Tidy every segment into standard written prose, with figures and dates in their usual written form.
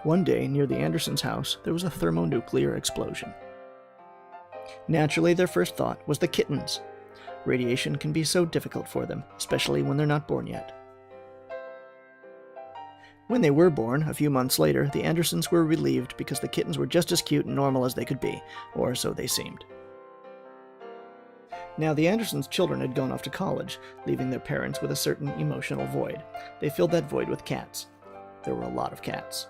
One day, near the Andersons' house, there was a thermonuclear explosion. Naturally, their first thought was the kittens. Radiation can be so difficult for them, especially when they're not born yet. When they were born, a few months later, the Andersons were relieved because the kittens were just as cute and normal as they could be, or so they seemed. Now, the Andersons' children had gone off to college, leaving their parents with a certain emotional void. They filled that void with cats. There were a lot of cats.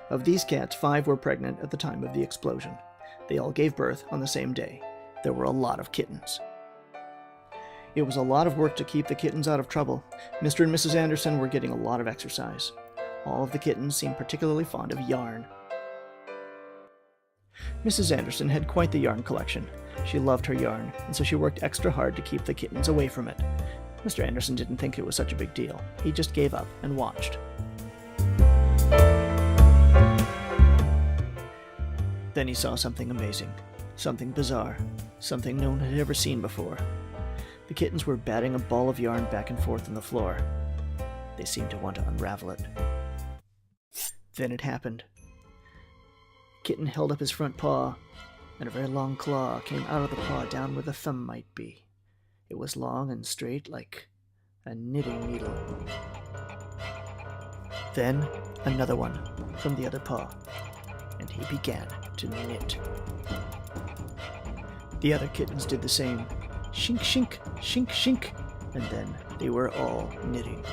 Of these cats, 5 were pregnant at the time of the explosion. They all gave birth on the same day. There were a lot of kittens. It was a lot of work to keep the kittens out of trouble. Mr. and Mrs. Anderson were getting a lot of exercise. All of the kittens seemed particularly fond of yarn. Mrs. Anderson had quite the yarn collection. She loved her yarn, and so she worked extra hard to keep the kittens away from it. Mr. Anderson didn't think it was such a big deal. He just gave up and watched. Then he saw something amazing, something bizarre, something no one had ever seen before. The kittens were batting a ball of yarn back and forth on the floor. They seemed to want to unravel it. Then it happened. Kitten held up his front paw, and a very long claw came out of the paw down where the thumb might be. It was long and straight like a knitting needle. Then another one from the other paw, and he began to knit. The other kittens did the same. Shink, shink, shink, shink, and then they were all knitting.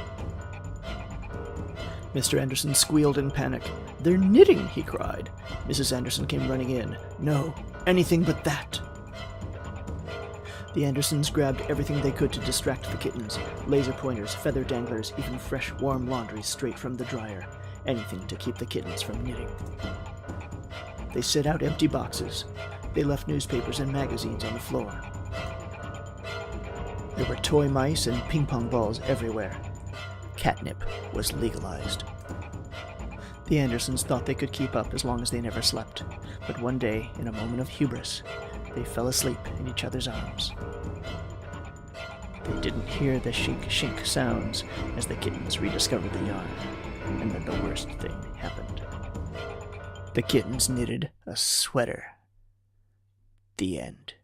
Mr. Anderson squealed in panic. "They're knitting!" he cried. Mrs. Anderson came running in. "No, anything but that!" The Andersons grabbed everything they could to distract the kittens. Laser pointers, feather danglers, even fresh, warm laundry straight from the dryer. Anything to keep the kittens from knitting. They set out empty boxes. They left newspapers and magazines on the floor. There were toy mice and ping-pong balls everywhere. Catnip was legalized. The Andersons thought they could keep up as long as they never slept, but one day, in a moment of hubris, they fell asleep in each other's arms. They didn't hear the shink-shink sounds as the kittens rediscovered the yarn, and then the worst thing happened. The kittens knitted a sweater. The end.